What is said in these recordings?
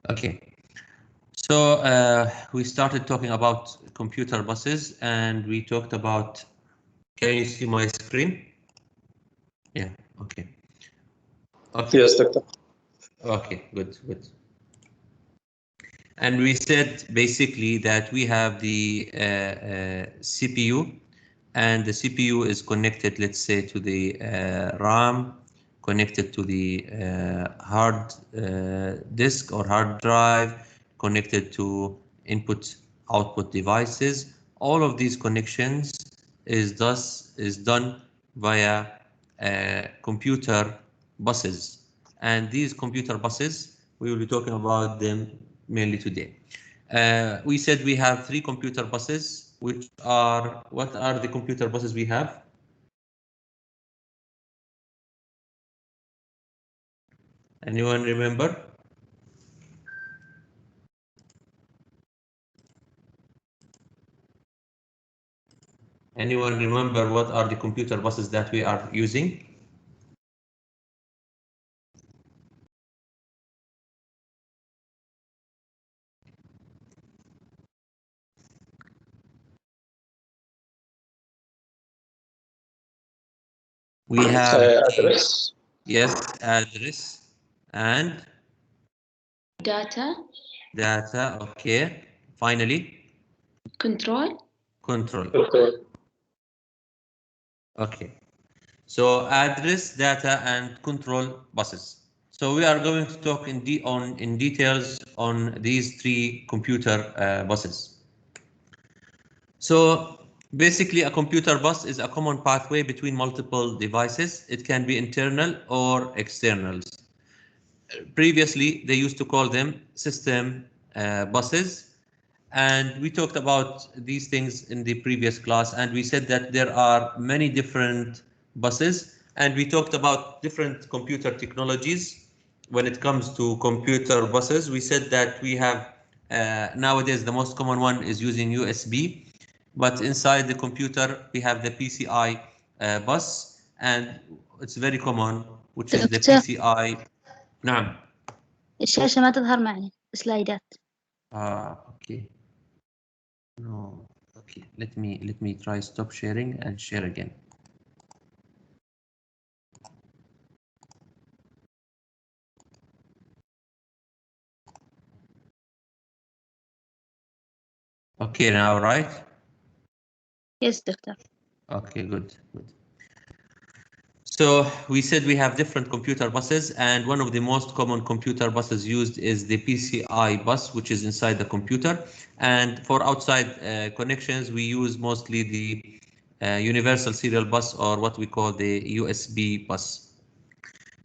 Okay. So we started talking about computer buses, and we talked about. Can you see my screen? Yeah. Okay. Okay. Yes, Doctor. Okay. Good. Good. And we said basically that we have the CPU, and the CPU is connected, let's say, to the RAM, connected to the hard disk or hard drive, connected to input-output devices. All of these connections is done via computer buses, and these computer buses, we will be talking about them mainly today. We said we have 3 computer buses, which are, what are the computer buses we have? Anyone remember? Anyone remember what are the computer buses that we are using? We have Address. yes, address and data, data. Okay. Finally, control, control. Okay. Okay. So address, data, and control buses. So we are going to talk in details on these 3 computer buses. So basically, a computer bus is a common pathway between multiple devices. It can be internal or externals. Previously, they used to call them system buses. And we talked about these things in the previous class, and we said that there are many different buses, and we talked about different computer technologies. When it comes to computer buses, we said that we have nowadays the most common one is using USB, but inside the computer we have the PCI bus, and it's very common, which is the دكتور PCI. نعم. الشاشة ما تظهر معي سلايدات. Okay. No. Okay. Let me try stop sharing and share again. Okay, now right? Yes, دكتور. Okay, good, good. So we said we have different computer buses, and one of the most common computer buses used is the PCI bus, which is inside the computer. And for outside connections, we use mostly the universal serial bus, or what we call the USB bus.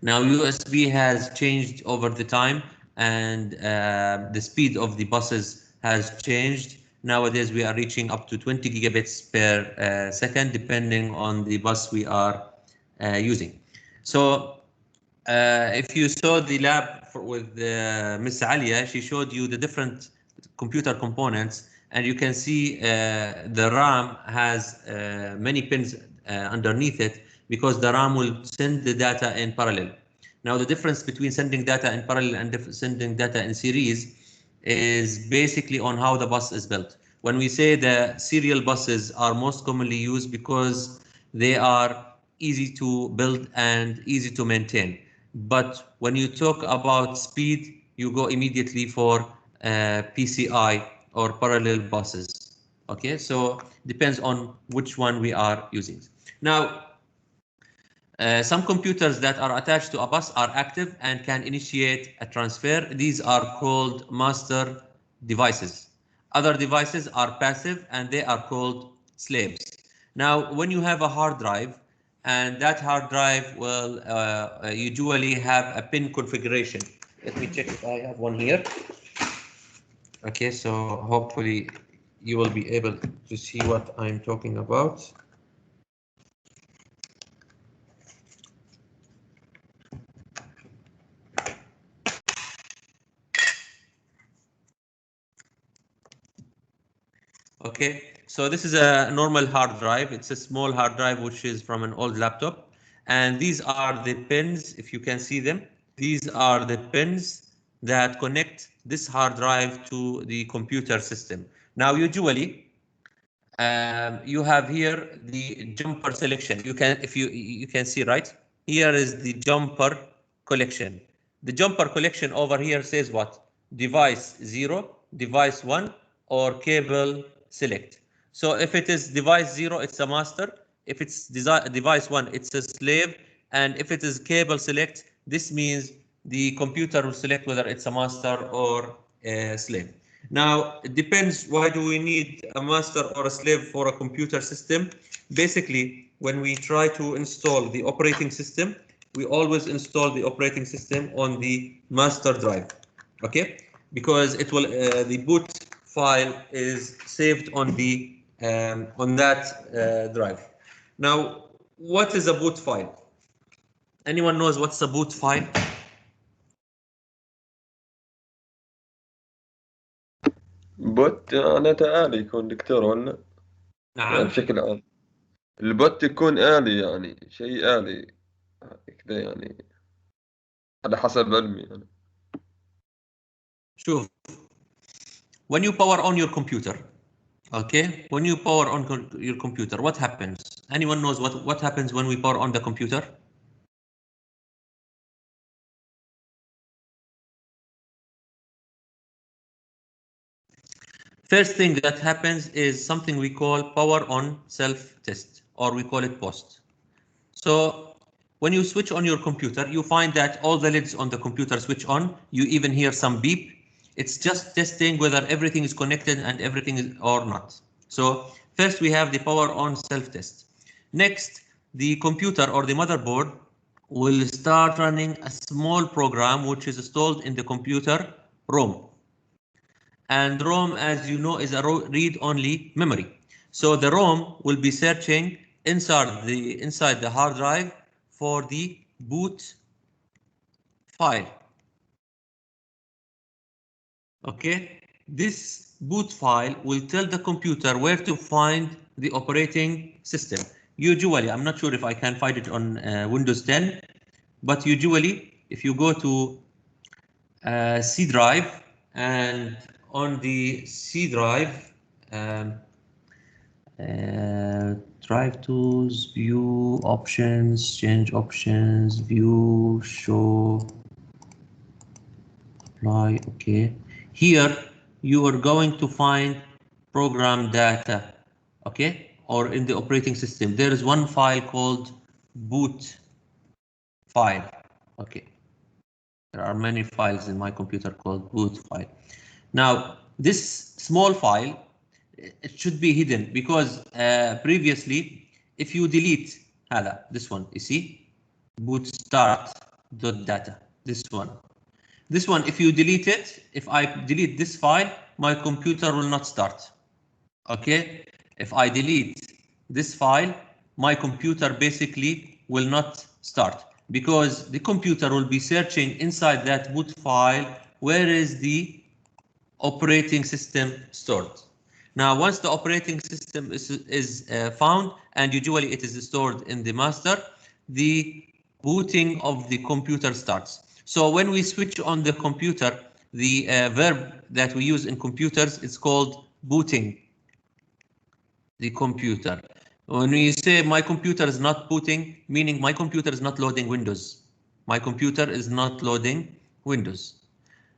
Now, USB has changed over the time, and the speed of the buses has changed. Nowadays, we are reaching up to 20 gigabits per second, depending on the bus we are using. So if you saw the lab with Miss Alia, she showed you the different computer components, and you can see the RAM has many pins underneath it, because the RAM will send the data in parallel. Now, the difference between sending data in parallel and sending data in series is basically on how the bus is built. When we say the serial buses are most commonly used because they are easy to build and easy to maintain. But when you talk about speed, you go immediately for PCI or parallel buses. Okay, so depends on which one we are using. Now, some computers that are attached to a bus are active and can initiate a transfer. These are called master devices. Other devices are passive and they are called slaves. Now, when you have a hard drive, and that hard drive will usually have a pin configuration. Let me check if I have one here. Okay, so hopefully you will be able to see what I'm talking about. Okay, so this is a normal hard drive. It's a small hard drive which is from an old laptop. And these are the pins, if you can see them. These are the pins that connect this hard drive to the computer system. Now, usually, you have here the jumper selection. You can, if you can see, right? Here is the jumper collection. The jumper collection over here says what? Device 0, device 1, or cable select. So if it is device 0, it's a master. If it's device 1, it's a slave. And if it is cable select, this means the computer will select whether it's a master or a slave. Now, it depends, why do we need a master or a slave for a computer system? Basically, when we try to install the operating system, we always install the operating system on the master drive, okay? Because it will, the boot file is saved on the on that drive. Now, what is a boot file? Anyone knows what's a boot file? بوت معناتها آلي يكون دكتور ولا؟ يعني نعم. بشكل عام البوت يكون آلي، يعني شيء آلي كذا، يعني على حسب علمي يعني. شوف, when you power on your computer, okay, when you power on your computer, what happens? Anyone knows what happens when we power on the computer? First thing that happens is something we call power on self-test, or we call it post. So when you switch on your computer, you find that all the lids on the computer switch on. You even hear some beep. It's just testing whether everything is connected and everything is or not. So first we have the power on self-test. Next, the computer or the motherboard will start running a small program which is installed in the computer ROM. And ROM, as you know, is a read-only memory. So the ROM will be searching inside the hard drive for the boot file. Okay, this boot file will tell the computer where to find the operating system. Usually, I'm not sure if I can find it on Windows 10, but usually, if you go to C drive, and on the C drive, drive tools, view options, change options, view, show, apply, okay. Here you are going to find program data, okay, or in the operating system. There is one file called boot file, okay. There are many files in my computer called boot file. Now, this small file, it should be hidden because previously, if you delete this one, you see, boot start.data, this one. This one, if you delete it, if I delete this file, my computer will not start. Okay, if I delete this file, my computer basically will not start because the computer will be searching inside that boot file where is the operating system stored. Now, once the operating system is found, and usually it is stored in the master, the booting of the computer starts. So when we switch on the computer, the verb that we use in computers is called booting the computer. When we say my computer is not booting, meaning my computer is not loading Windows. My computer is not loading Windows.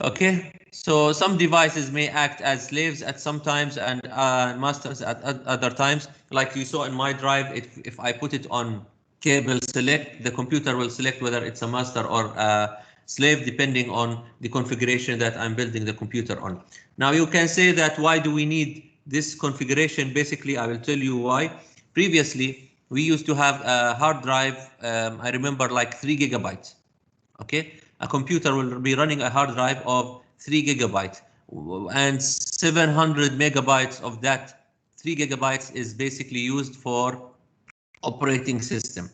Okay, so some devices may act as slaves at some times and masters at other times. Like you saw in my drive, if I put it on cable select, the computer will select whether it's a master or a slave depending on the configuration that I'm building the computer on. Now you can say that why do we need this configuration? Basically, I will tell you why. Previously, we used to have a hard drive, I remember like 3 gigabytes. Okay, a computer will be running a hard drive of 3 gigabytes and 700 megabytes of that 3 gigabytes is basically used for operating system.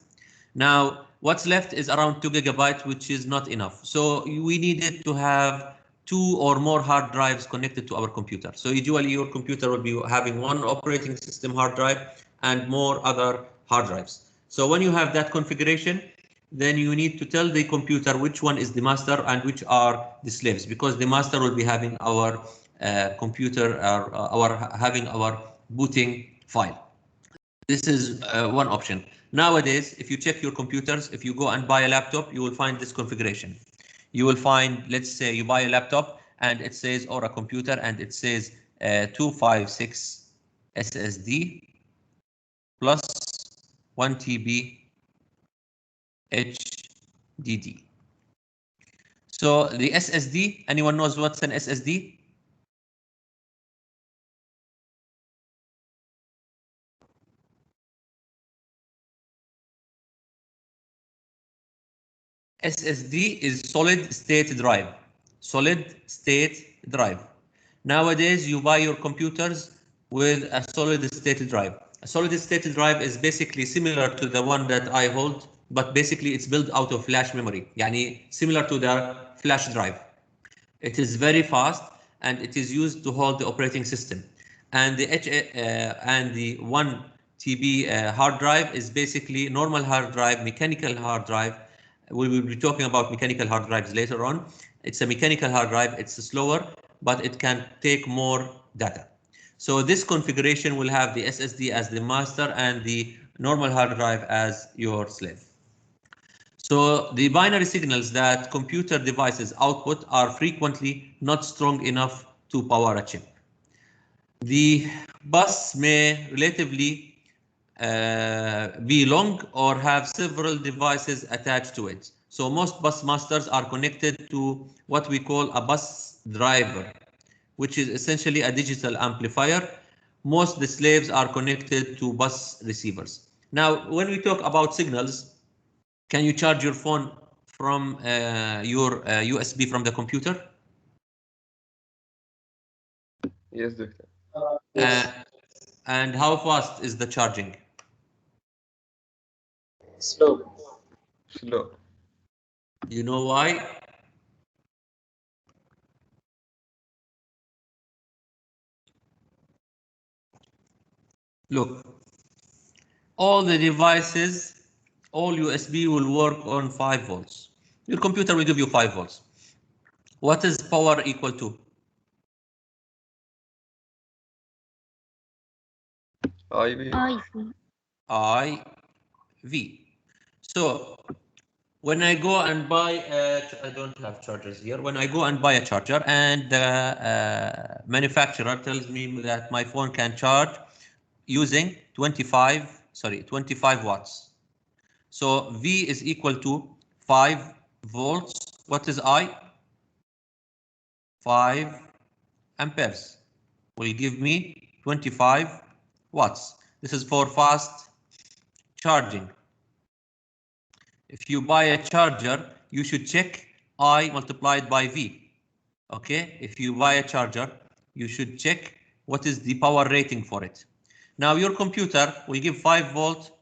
Now, what's left is around 2 gigabytes, which is not enough. So we needed to have 2 or more hard drives connected to our computer. So usually your computer will be having one operating system hard drive and more other hard drives. So when you have that configuration, then you need to tell the computer which one is the master and which are the slaves, because the master will be having our computer or having our booting file. This is one option. Nowadays, if you check your computers, if you go and buy a laptop, you will find this configuration. You will find, let's say you buy a laptop and it says, or a computer, and it says 256 SSD plus 1 TB HDD. So the SSD, anyone knows what's an SSD? SSD is solid state drive. Solid state drive. Nowadays, you buy your computers with a solid state drive. A solid state drive is basically similar to the one that I hold, but basically it's built out of flash memory. Yani similar to the flash drive. It is very fast and it is used to hold the operating system. And the 1 TB hard drive is basically normal hard drive, mechanical hard drive. We will be talking about mechanical hard drives later on. It's a mechanical hard drive. It's slower, but it can take more data. So this configuration will have the SSD as the master and the normal hard drive as your slave. So the binary signals that computer devices output are frequently not strong enough to power a chip. The bus may relatively be long or have several devices attached to it. So most bus masters are connected to what we call a bus driver, which is essentially a digital amplifier. Most of the slaves are connected to bus receivers. Now, when we talk about signals, can you charge your phone from your USB from the computer? Yes, doctor. And how fast is the charging? Slow. Slow. You know why? Look, all the devices, all USB will work on 5 volts. Your computer will give you 5 volts. What is power equal to? IV. IV. So when I go and buy I don't have chargers here. When I go and buy a charger and the manufacturer tells me that my phone can charge using 25 watts. So V is equal to 5 volts. What is I? 5 amperes will give me 25 watts. This is for fast charging. If you buy a charger, you should check I multiplied by V. Okay, if you buy a charger, you should check what is the power rating for it. Now your computer will give 5 volt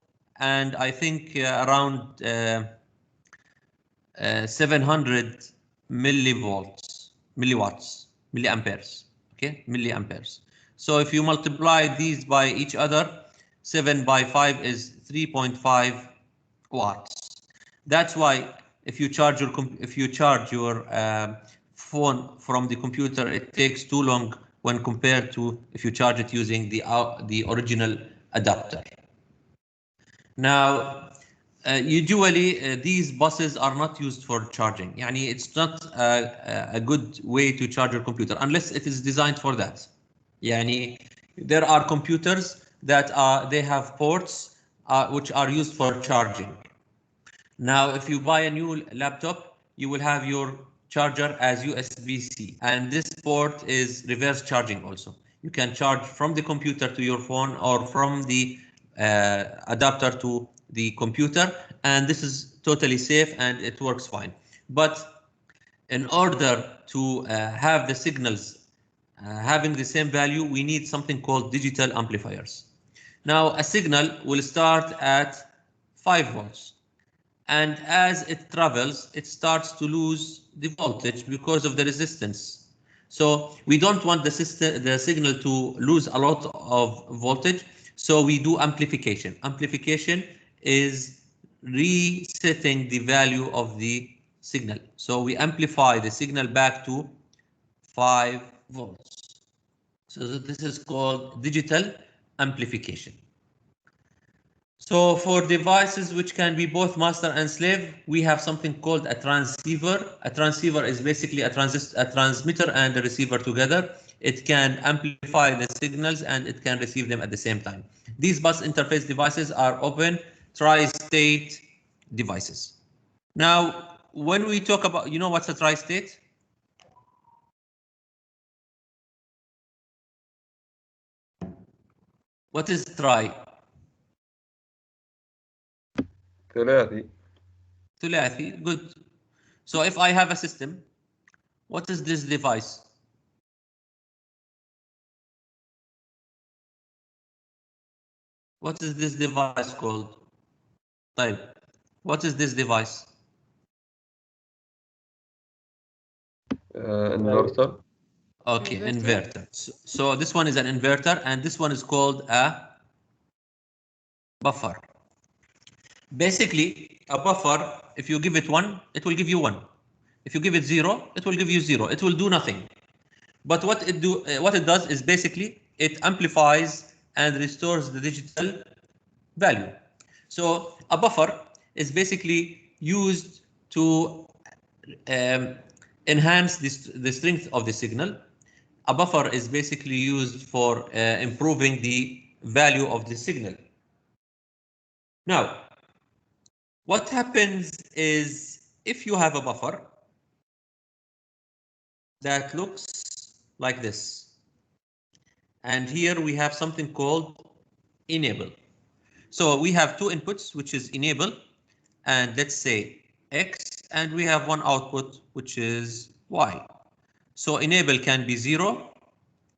and I think around 700 milliamperes. Okay, milliamperes. So if you multiply these by each other, 7 by 5 is 3.5 watts. That's why if you charge your phone from the computer, it takes too long when compared to if you charge it using the original adapter. Now, usually these buses are not used for charging. Yani it's not a good way to charge your computer unless it is designed for that. Yani there are computers that they have ports which are used for charging. Now, if you buy a new laptop, you will have your charger as USB-C, and this port is reverse charging also. You can charge from the computer to your phone or from the adapter to the computer, and this is totally safe and it works fine. But in order to have the signals having the same value, we need something called digital amplifiers. Now, a signal will start at 5 volts. And as it travels, it starts to lose the voltage because of the resistance. So we don't want the signal to lose a lot of voltage. So we do amplification. Amplification is resetting the value of the signal. So we amplify the signal back to 5 volts. So this is called digital amplification. So for devices which can be both master and slave, we have something called a transceiver. A transceiver is basically a transmitter and a receiver together. It can amplify the signals and it can receive them at the same time. These bus interface devices are open tri-state devices. Now, when we talk about, you know what's a tri-state? What is tri? ثلاثي. ثلاثي, good. So if I have a system, what is this device? What is this device called? طيب. What is this device? Inverter. Okay, inverter. So this one is an inverter and this one is called a buffer. Basically, a buffer, if you give it 1, it will give you 1. If you give it 0, it will give you 0. It will do nothing. But what it does is basically it amplifies and restores the digital value. So a buffer is basically used to enhance the strength of the signal. A buffer is basically used for improving the value of the signal. Now, what happens is if you have a buffer that looks like this, and here we have something called enable. So we have two inputs, which is enable, and let's say X, and we have one output, which is Y. So enable can be 0,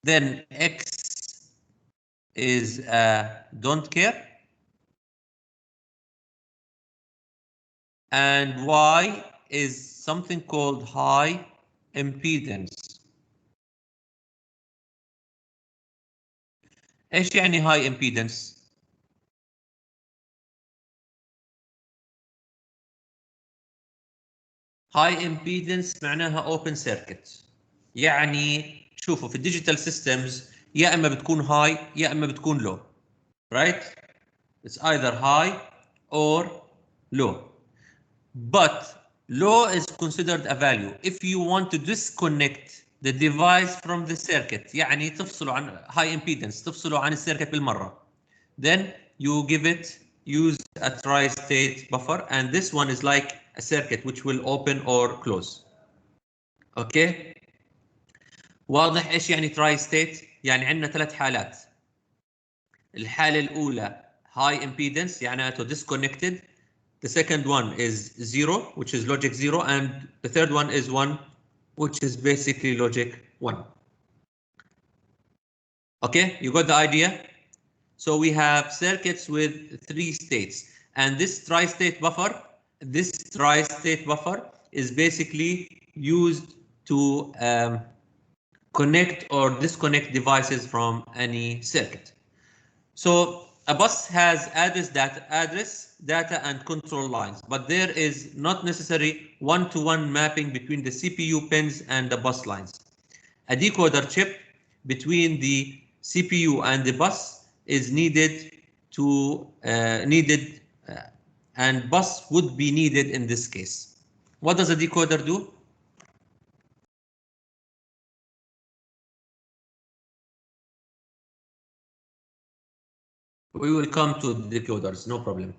then X is don't care, and Y is something called high impedance. ايش يعني high impedance؟ high impedance معناها open circuit. يعني شوفوا في الديجيتال سيستمز يا اما بتكون high يا اما بتكون low. Right? It's either high or low. But low is considered a value. If you want to disconnect the device from the circuit, يعني تفصله عن high impedance, تفصله عن السيركت بالمرة, then you give it, use a tri-state buffer, and this one is like a circuit which will open or close. Okay? واضح ايش يعني tri-state؟ يعني عندنا 3 حالات. الحالة الأولى high impedance معناته disconnected. The second one is 0, which is logic 0, and the third one is 1, which is basically logic 1. Okay, you got the idea? So we have circuits with 3 states, and this tri-state buffer is basically used to connect or disconnect devices from any circuit. So a bus has address, data, and control lines, but there is not necessary one-to-one mapping between the CPU pins and the bus lines. A decoder chip between the CPU and the bus is needed and bus would be needed in this case. What does a decoder do? We will come to the decoders, no problem.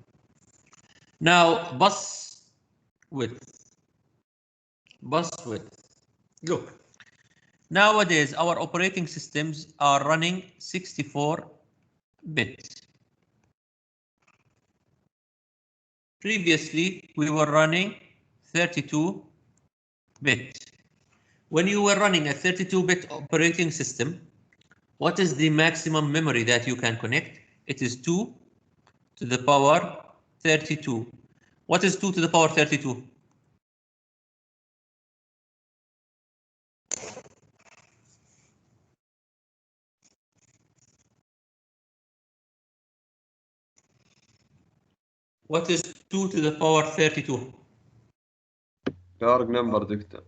Now, bus width. Look, nowadays our operating systems are running 64-bit. Previously, we were running 32-bit. When you were running a 32-bit operating system, what is the maximum memory that you can connect? It is 2 to the power 32. What is 2 to the power 32? What is 2 to the power 32? large number دكتور.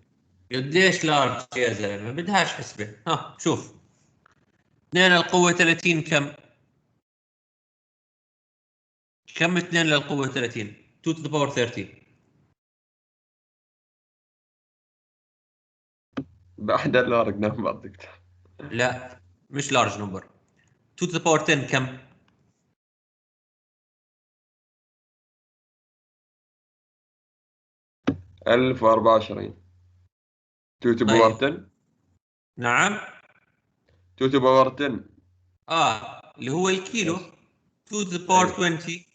قديش لارج يا زلمه؟ بدهاش حسبه. ها شوف 2 للقوه 30 كم؟ كم 2 للقوه 30؟ 2 to the power 30. بعد large number دكتور. لا مش لارج نمبر. 2 to the power 10 كم؟ 1024. 2 to the طيب. power 10. نعم 2 to the power 10. اللي هو الكيلو. Yes. 2 to the power أيوة. 20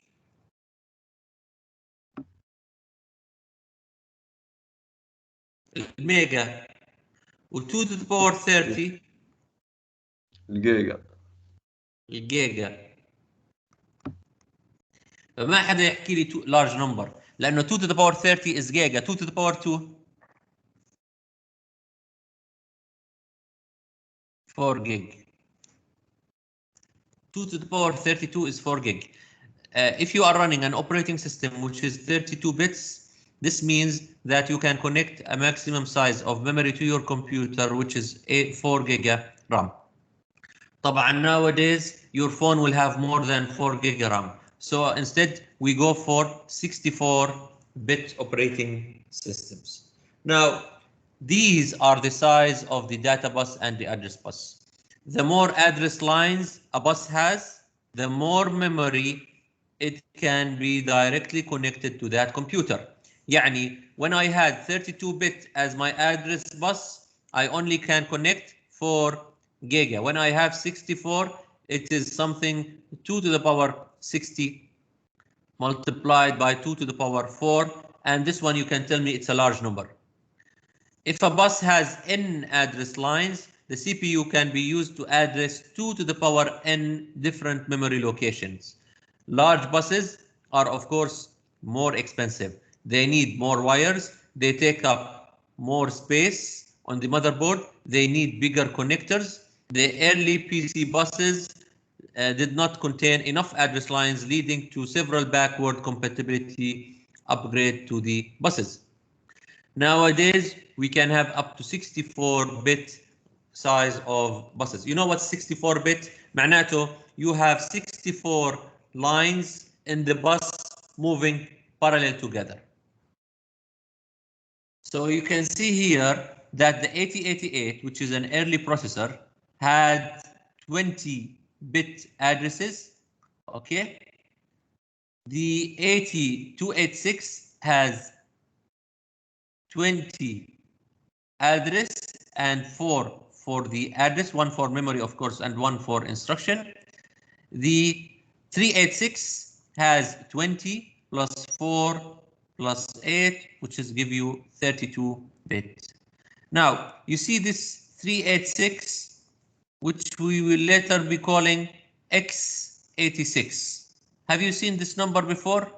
الميجا، و 2 to the power 30 الجيجا. الجيجا. فما حدا يحكي لي لارج نمبر، لانه 2 to the power 30 is جيجا. 2 to the power 2 4 gig. 2 to the power 32 is 4 gig. If you are running an operating system which is 32 bits, this means that you can connect a maximum size of memory to your computer, which is 4 giga RAM. طبعا nowadays your phone will have more than 4 giga RAM. So instead we go for 64-bit operating systems. Now these are the size of the data bus and the address bus. The more address lines a bus has, the more memory it can be directly connected to that computer. يعني when I had 32-bit as my address bus, I only can connect 4 giga. When I have 64, it is something 2 to the power 60 multiplied by 2 to the power 4, and this one you can tell me it's a large number. If a bus has n address lines, the CPU can be used to address 2 to the power n different memory locations. Large buses are of course more expensive. They need more wires, they take up more space on the motherboard, they need bigger connectors. The early PC buses did not contain enough address lines, leading to several backward compatibility upgrade to the buses. Nowadays, we can have up to 64-bit size of buses. You know what's 64-bit? معناته you have 64 lines in the bus moving parallel together. So you can see here that the 8088, which is an early processor, had 20-bit addresses. Okay. The 8286 has 20 address and 4 for the address, 1 for memory of course and 1 for instruction. The 386 has 20 plus 4 plus 8, which is give you 32 bit. Now you see this 386, which we will later be calling x86. Have you seen this number before?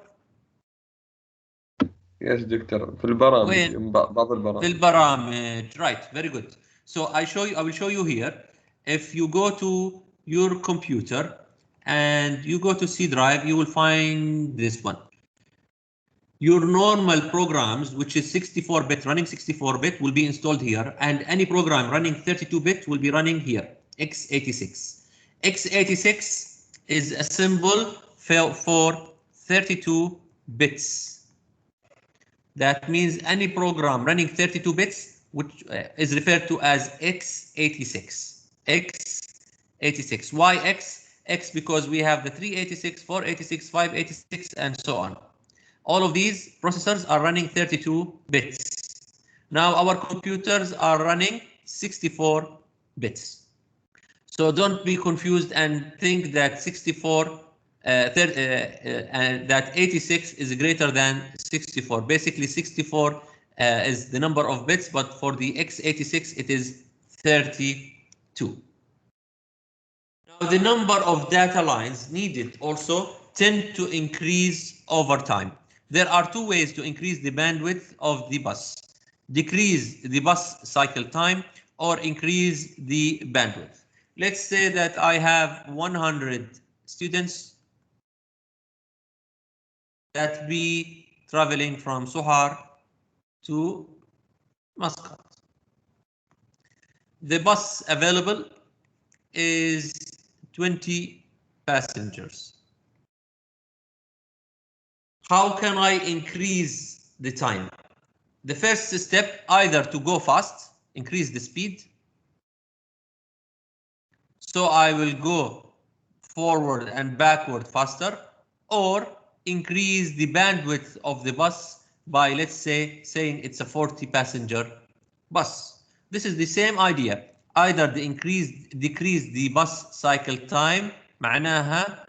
Yes دكتور في البرامج وين؟ بعض البرامج. في البرامج. Right, very good. So I will show you here. If you go to your computer and you go to C drive, you will find this one. Your normal programs, which is 64-bit, running 64-bit, will be installed here, and any program running 32-bit will be running here, x86. x86 is a symbol for 32 bits. That means any program running 32 bits, which is referred to as x86. x86. Why x? X because we have the 386, 486, 586, and so on. All of these processors are running 32 bits. Now our computers are running 64 bits. So don't be confused and think that 86 is greater than 64. Basically 64 is the number of bits, but for the x86 it is 32. Now the number of data lines needed also tend to increase over time. There are two ways to increase the bandwidth of the bus. Decrease the bus cycle time or increase the bandwidth. Let's say that I have 100 students that be traveling from Sohar to Muscat. The bus available is 20 passengers. How can I increase the time? The first step, either to go fast, increase the speed. So I will go forward and backward faster, or increase the bandwidth of the bus by, let's say, saying it's a 40 passenger bus. This is the same idea. Either the decrease the bus cycle time, معناها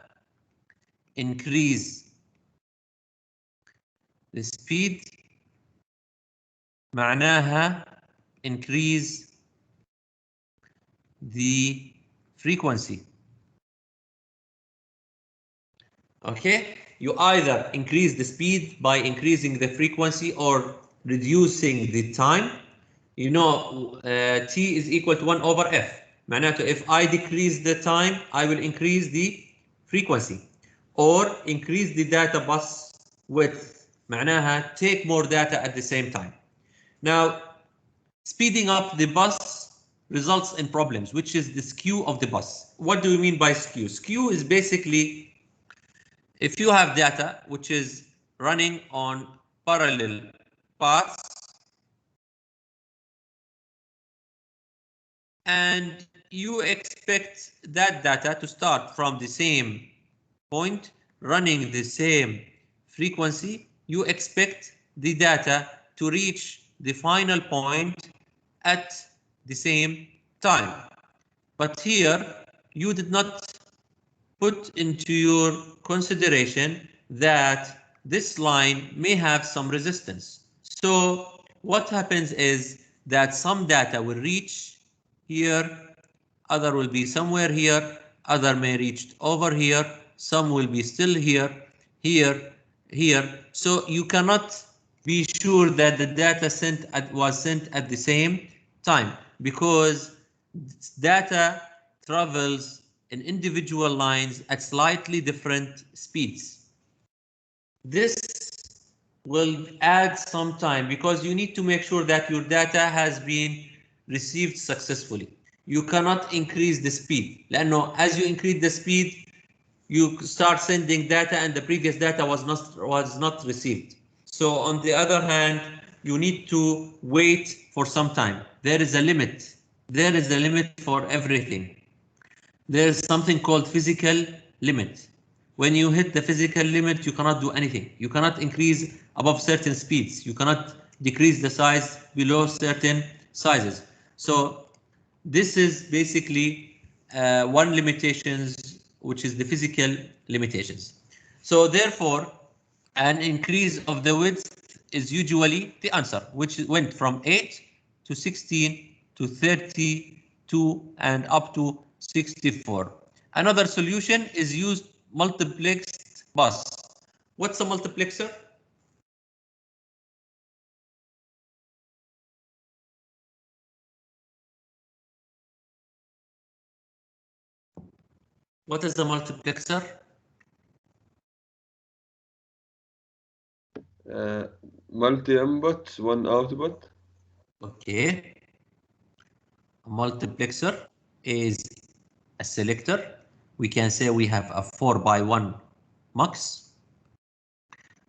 increase the speed، معناها increase the frequency. Okay, you either increase the speed by increasing the frequency or reducing the time. You know, T is equal to 1 over F. معناته if I decrease the time, I will increase the frequency. Or increase the data bus width. معناها take more data at the same time. Now, speeding up the bus results in problems, which is the skew of the bus. What do we mean by skew? Skew is basically if you have data which is running on parallel paths and you expect that data to start from the same point, running the same frequency, you expect the data to reach the final point at the same time. But here you did not put into your consideration that this line may have some resistance. So what happens is that some data will reach here, other will be somewhere here, other may reach over here, some will be still here, here, here. So you cannot be sure that the data was sent at the same time, because data travels in individual lines at slightly different speeds. This will add some time because you need to make sure that your data has been received successfully. You cannot increase the speed. لأنه as you increase the speed, you start sending data and the previous data was not received. So on the other hand, you need to wait for some time. There is a limit. There is a limit for everything. There is something called physical limit. When you hit the physical limit, you cannot do anything. You cannot increase above certain speeds. You cannot decrease the size below certain sizes. So this is basically one limitations, which is the physical limitations. So therefore, an increase of the width is usually the answer, which went from 8 to 16 to 32 and up to 64. Another solution is use multiplexed bus. What's a multiplexer? What is a multiplexer? Multi input, one output. Okay. A multiplexer is a selector. We can say we have a 4x1 mux.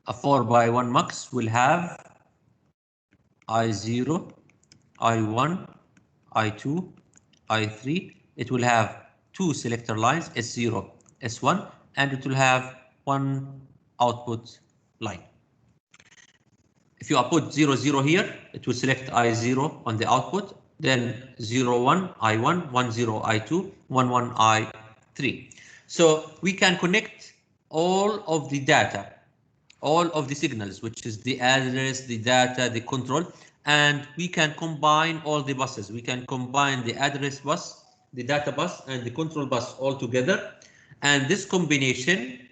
A 4x1 mux will have I0, I1, I2, I3. It will have two selector lines, S0, S1, and it will have one output line. If you output 0, 0 here, it will select I0 on the output, then 0, 1, I1, 1, 0, I2, 1, 1, I3. So we can connect all of the data, all of the signals, which is the address, the data, the control, and we can combine all the buses. We can combine the address bus, the data bus, and the control bus all together. And this combination,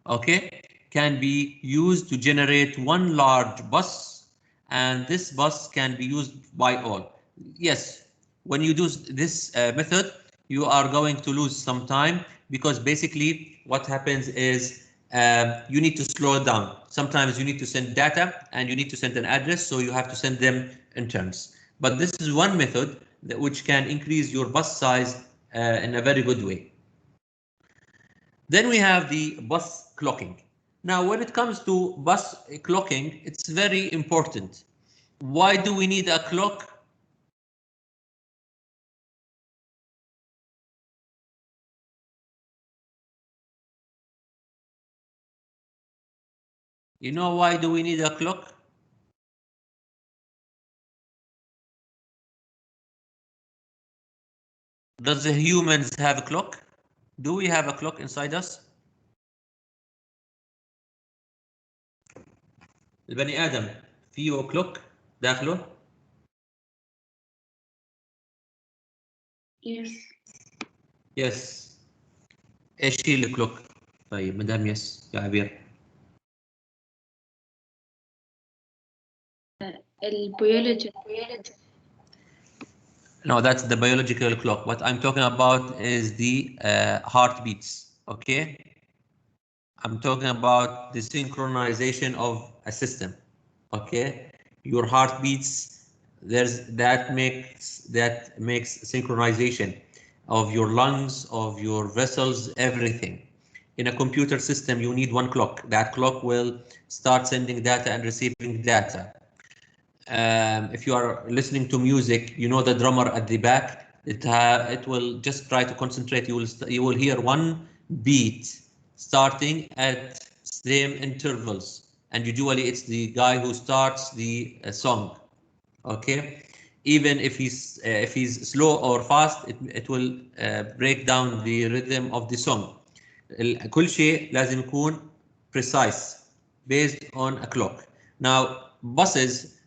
okay, can be used to generate one large bus, and this bus can be used by all. Yes, when you do this method, you are going to lose some time because basically what happens is you need to slow down. Sometimes you need to send data and you need to send an address, so you have to send them in turns. But this is one method that which can increase your bus size in a very good way. Then we have the bus clocking. Now, when it comes to bus clocking, it's very important. Why do we need a clock? You know why do we need a clock? Does the humans have a clock? Do we have a clock inside us? البني آدم فيه clock داخله؟ Yes. Yes. ايش هي الكلوك؟ طيب مدام يس يا عبير. البيولوجي. No, that's the biological clock. What I'm talking about is the heartbeats. Okay. I'm talking about the synchronization of a system. Okay. Your heartbeats. That makes synchronization of your lungs, of your vessels, everything. In a computer system, you need one clock. That clock will start sending data and receiving data. If you are listening to music, you know the drummer at the back. It will just try to concentrate. You will hear one beat starting at same intervals, and usually it's the guy who starts the song. Okay, even if he's slow or fast, it will break down the rhythm of the song. كل شيء لازم يكون precise based on a clock. Now buses,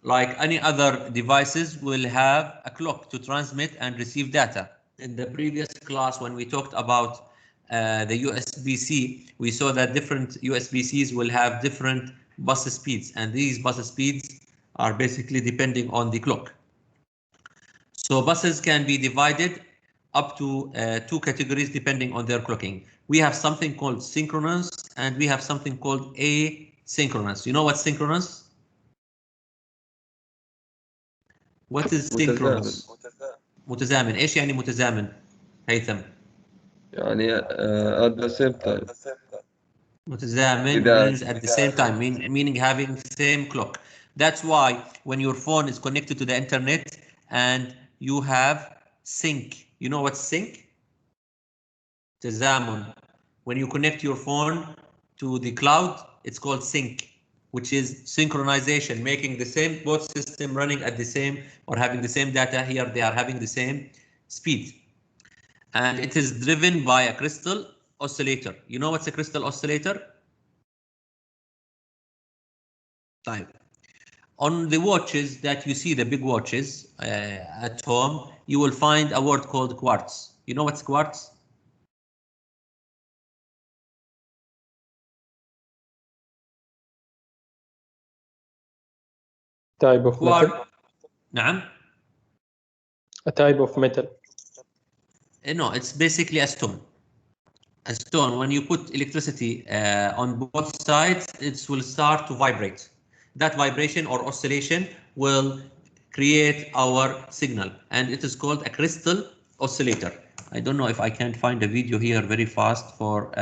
like any other devices, will have a clock to transmit and receive data. In the previous class, when we talked about the USB-C, we saw that different USB-Cs will have different bus speeds, and these bus speeds are basically depending on the clock. So buses can be divided up to two categories depending on their clocking. We have something called synchronous and we have something called asynchronous. You know what's synchronous? What is synchronous? متزامن. ايش يعني متزامن؟ هيثم. يعني at the same time. متزامن means at the same time, meaning having the same clock. That's why when your phone is connected to the internet and you have sync. You know what's sync? تزامن. When you connect your phone to the cloud, it's called sync, which is synchronization, making the same both system running at the same or having the same data. Here they are having the same speed. And it is driven by a crystal oscillator. You know what's a crystal oscillator? Type. On the watches that you see, the big watches at home, you will find a word called quartz. You know what's quartz? Type of metal. نعم. A type of metal. No, it's basically a stone. A stone, when you put electricity on both sides, it will start to vibrate. That vibration or oscillation will create our signal, and it is called a crystal oscillator. I don't know if I can find a video here very fast for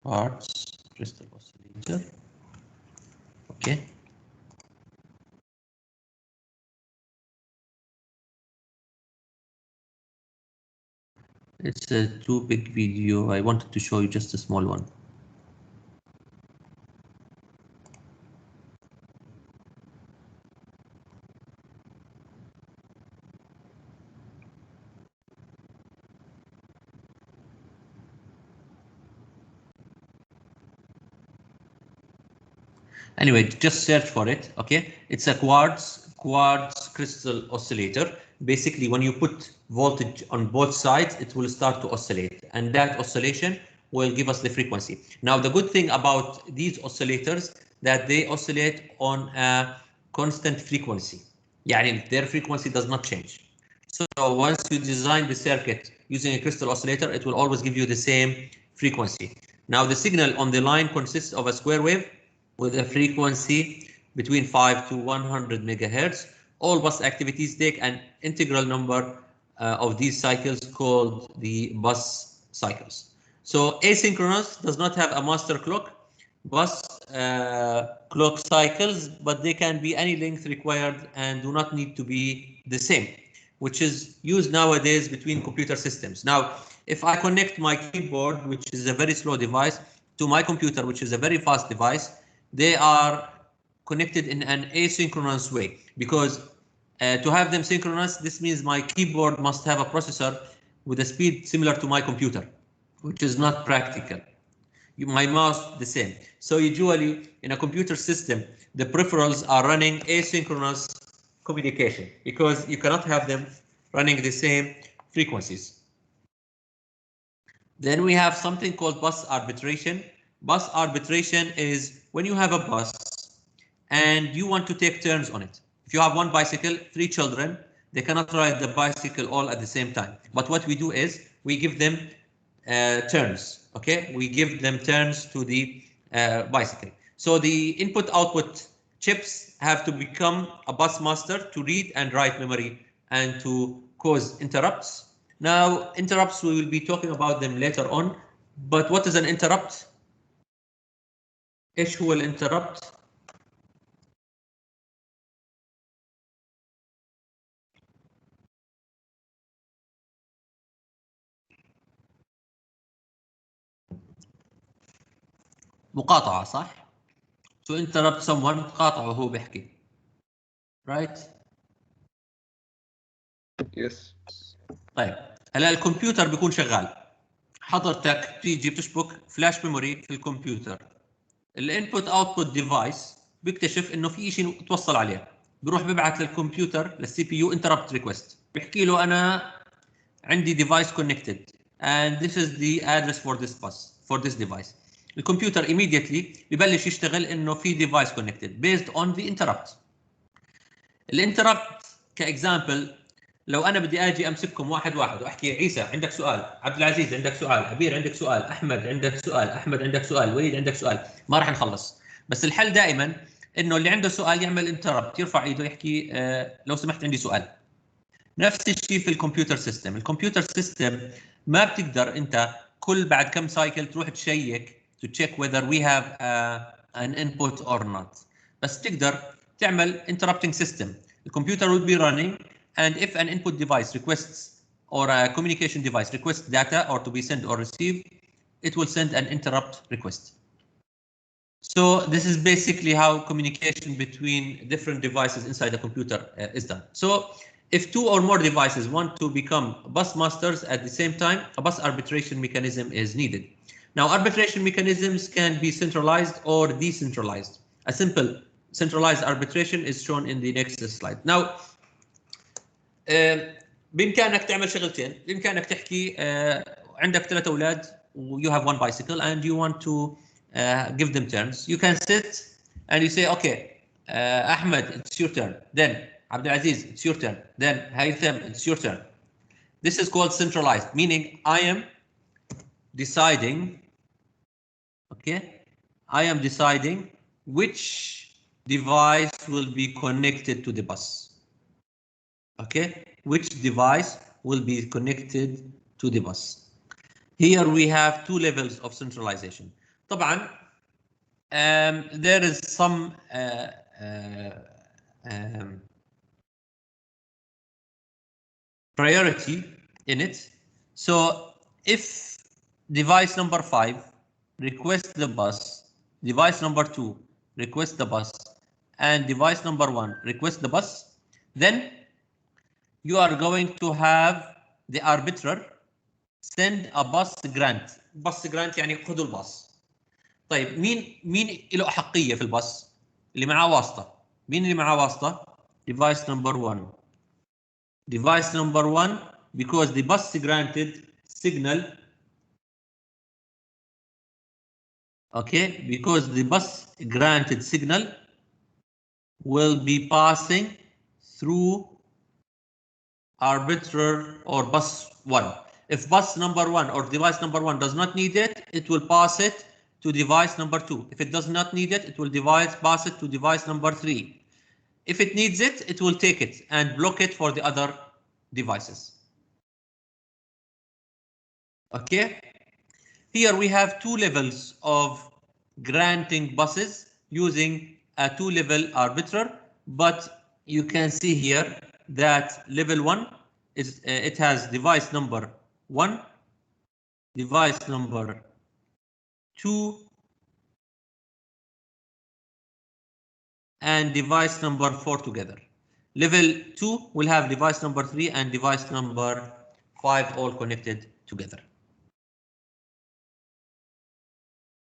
parts crystal oscillator. Okay. It's a too big video. I wanted to show you just a small one. Anyway, just search for it. Okay, it's a quartz crystal oscillator. Basically, when you put voltage on both sides, it will start to oscillate, and that oscillation will give us the frequency. Now, the good thing about these oscillators that they oscillate on a constant frequency. يعني their frequency does not change. So once you design the circuit using a crystal oscillator, it will always give you the same frequency. Now, the signal on the line consists of a square wave with a frequency between 5 to 100 megahertz. All bus activities take an integral number of these cycles called the bus cycles. So asynchronous does not have a master clock. Bus clock cycles, but they can be any length required and do not need to be the same, which is used nowadays between computer systems. Now, if I connect my keyboard, which is a very slow device, to my computer, which is a very fast device, they are connected in an asynchronous way, because to have them synchronous, this means my keyboard must have a processor with a speed similar to my computer, which is not practical. My mouse the same. So usually in a computer system, the peripherals are running asynchronous communication because you cannot have them running the same frequencies. Then we have something called bus arbitration. Bus arbitration is when you have a bus and you want to take turns on it. If you have one bicycle, 3 children, they cannot ride the bicycle all at the same time. But what we do is we give them turns. Okay, we give them turns to the bicycle. So the input-output chips have to become a bus master to read and write memory and to cause interrupts. Now, interrupts, we will be talking about them later on. But what is an interrupt? إيش هو الانتربت؟ مقاطعة، صح؟ To interrupt someone، تقاطعه وهو بيحكي. Right? Yes. طيب، هلا الكمبيوتر بيكون شغال. حضرتك بتيجي بتشبك فلاش ميموري في الكمبيوتر. الانبوت اوتبوت ديفايس بيكتشف انه في شيء توصل عليه. بيروح بيبعث للكمبيوتر للسي بي يو انتربت ريكوست. بيحكي له انا عندي device connected and this is the address for this bus for this device. الكمبيوتر immediately ببلش يشتغل انه في device connected based on the interrupt. الانتربت كاكزامبل، لو انا بدي اجي امسككم واحد واحد واحكي عيسى عندك سؤال، عبد العزيز عندك سؤال، عبير عندك سؤال، احمد عندك سؤال، احمد عندك سؤال، وليد عندك سؤال، ما راح نخلص. بس الحل دائما انه اللي عنده سؤال يعمل انتربت، يرفع ايده يحكي لو سمحت عندي سؤال. نفس الشيء في الكمبيوتر سيستم. الكمبيوتر سيستم ما بتقدر انت كل بعد كم سايكل تروح تشيك to check whether we have an input or not. بس تقدر تعمل interrupting system. The computer will be running and if an input device requests or a communication device requests data or to be sent or received, it will send an interrupt request. So this is basically how communication between different devices inside the computer is done. So if 2 or more devices want to become bus masters at the same time, a bus arbitration mechanism is needed. Now, arbitration mechanisms can be centralized or decentralized. A simple centralized arbitration is shown in the next slide. Now, بإمكانك تعمل شغلتين. بإمكانك تحكي عندك 3 أولاد you have one bicycle and you want to give them turns. You can sit and you say, okay, Ahmed, it's your turn. Then Abdulaziz, it's your turn. Then Haytham, it's your turn. This is called centralized, meaning I am deciding, okay, I am deciding which device will be connected to the bus. Okay, which device will be connected to the bus. Here we have 2 levels of centralization. طبعا there is some priority in it. So if device number 5 requests the bus, device number 2 requests the bus, and device number 1 requests the bus, then you are going to have the arbiter send a bus grant. bus grant يعني خذوا الباص. طيب مين له أحقية في الباص؟ اللي معاه واسطة. مين اللي معاه واسطة؟ device number 1. device number 1 because the bus granted signal Okay, because the bus granted signal will be passing through arbiter or bus 1. If bus number 1 or device number 1 does not need it, it will pass it to device number 2. If it does not need it, it will pass it to device number 3. If it needs it, it will take it and block it for the other devices. Okay. Here we have two levels of granting buses using a two-level arbiter, but you can see here that level 1 is it has device number 1, device number 2, and device number 4 together. Level 2 will have device number 3 and device number 5 all connected together.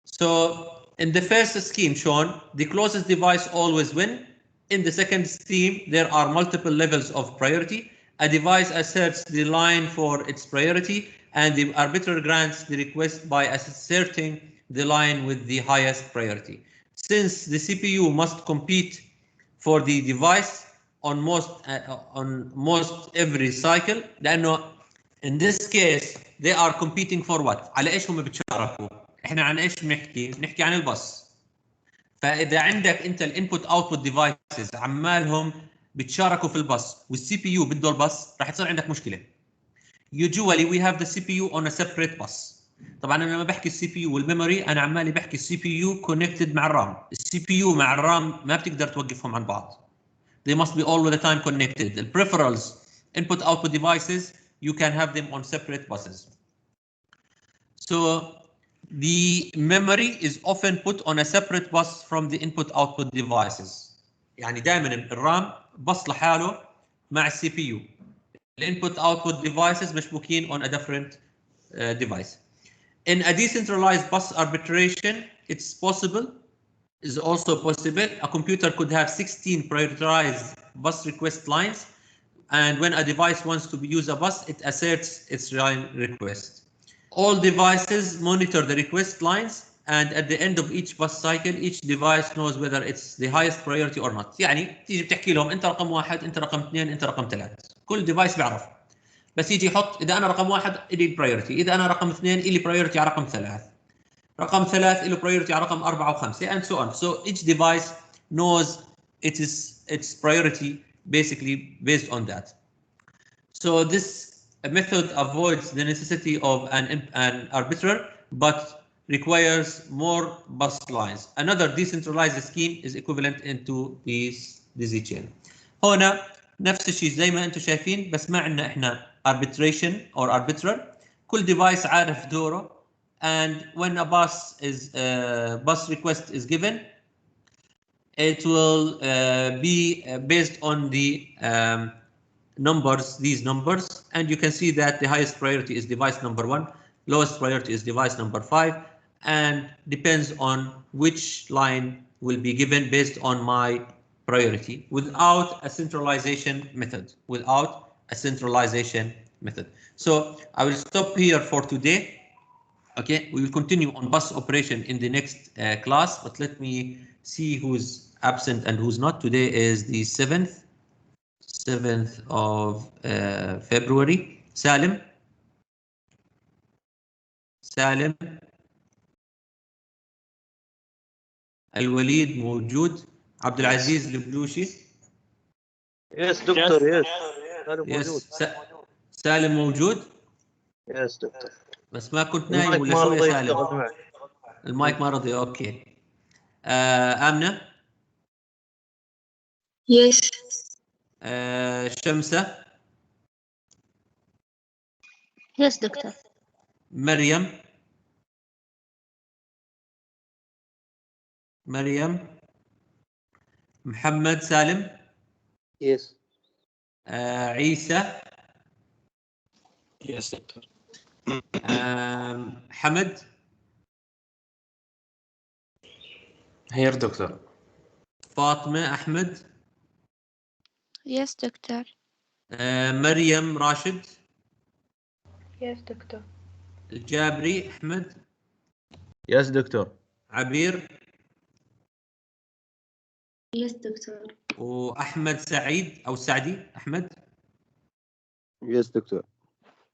So in the first scheme shown, the closest device always wins. In the second scheme, there are multiple levels of priority. A device asserts the line for its priority, and the arbiter grants the request by asserting the line with the highest priority. Since the CPU must compete for the device on most every cycle, لأنه in this case they are competing for what؟ على ايش هم بتشاركوا؟ احنا عن ايش بنحكي؟ بنحكي عن الباص. فاذا عندك انت الانبوت اوتبوت ديفايسز عمالهم بتشاركوا في الباص والسي بي يو بده الباص، راح تصير عندك مشكله. Usually we have the CPU on a separate bus. طبعا انا لما بحكي السي بي يو والميموري انا عمالي بحكي السي بي يو كونكتد مع الرام. السي بي يو مع الرام ما بتقدر توقفهم عن بعض. They must be all the time connected. The peripherals, input output devices, you can have them on separate buses. So the memory is often put on a separate bus from the input output devices. يعني دائما الرام بس لحاله مع السي بي يو. الانبوت output devices مشبوكين on a different device. In a decentralized bus arbitration, it's possible, is also possible. A computer could have 16 prioritized bus request lines, and when a device wants to use a bus, it asserts its line request. All devices monitor the request lines, and at the end of each bus cycle, each device knows whether it's the highest priority or not. يعني تيجي بتحكي لهم انت رقم 1، انت رقم 2، انت رقم 3. كل ديفايس بيعرف. بس يجي يحط اذا انا رقم 1 الي برايورتي، اذا انا رقم 2 الي برايورتي على رقم 3. رقم 3 له برايورتي على رقم 4 و5 and so on. So each device knows its priority basically based on that. So this method avoids the necessity of an arbiter but requires more bus lines. Another decentralized scheme is equivalent into this daisy chain. هنا نفس الشيء زي ما انتم شايفين بس ما عندنا احنا arbitration or arbiter. كل device عارف دوره, and when a bus request is given, it will be based on the numbers, these numbers, and you can see that the highest priority is device number 1, lowest priority is device number 5, and depends on which line will be given based on my priority without a centralization method. So I will stop here for today. Okay, we will continue on bus operation in the next class, but let me see who's absent and who's not. Today is the 7th of February. Salim. الوليد موجود. عبد العزيز البلوشي. يس دكتور. يس سالم Yes. موجود. سالم موجود. يس دكتور. بس ما كنت نايم ولا شو يا سالم؟ المايك ما رضي. اوكي. آمنة. Yes. شمسة. Yes, doctor. مريم. محمد سالم. يس. عيسى. Yes, doctor. حمد. Here, doctor. فاطمة أحمد. Yes, doctor. مريم راشد. Yes, doctor. الجابري أحمد. يس دكتور. عبير Yes, doctor. واحمد سعيد او سعدي احمد. Yes, doctor.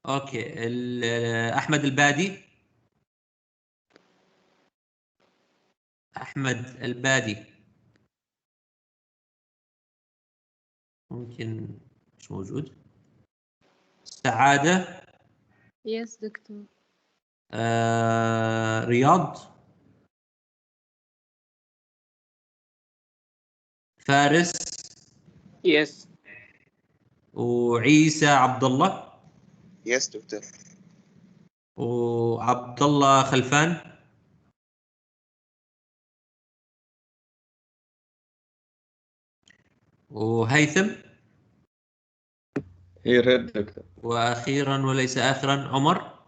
اوكي احمد البادي. احمد البادي ممكن مش موجود. سعادة. Yes, doctor. رياض. فارس. Yes. وعيسى عبد الله. Yes, doctor. وعبد الله خلفان. وهيثم. هير دكتور. واخيرا وليس اخرا عمر.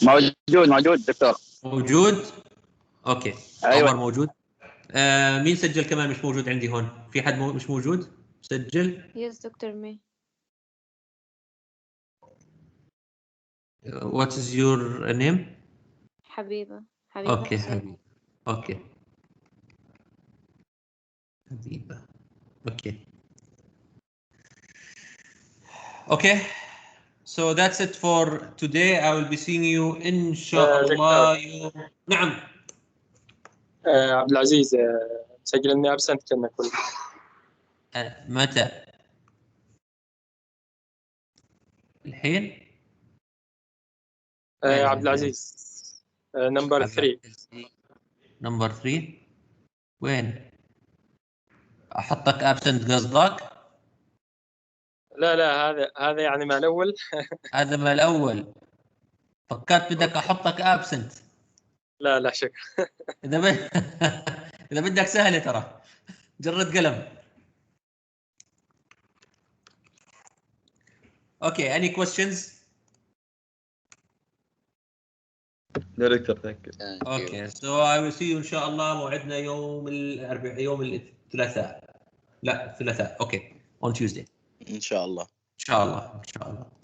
موجود دكتور. موجود. اوكي أيوة. عمر موجود. مين سجل كمان مش موجود عندي هون؟ في حد مش موجود سجل؟ Yes, Dr. May. What is your name? حبيبة اوكي حسين. حبيبي. اوكي حبيبة. اوكي okay, so that's it for today. I will be seeing you إن شاء الله يوم. نعم عبد العزيز سجل اني ابسنت كنا كل. متى؟ الحين؟ عبد العزيز نمبر 3. نمبر 3 وين؟ احطك ابسنت قصدك؟ لا هذا يعني مع الاول. هذا ما الاول. فكرت بدك احطك ابسنت. لا شكرا. اذا اذا بدك سهله ترى جرد قلم. اوكي any questions؟ لا دكتور ثانك اوكي so I will see you ان شاء الله. موعدنا يوم الاربعاء يوم الثلاثاء. لا الثلاثاء. اوكي on Tuesday إن شاء الله. ان شاء الله ان شاء الله.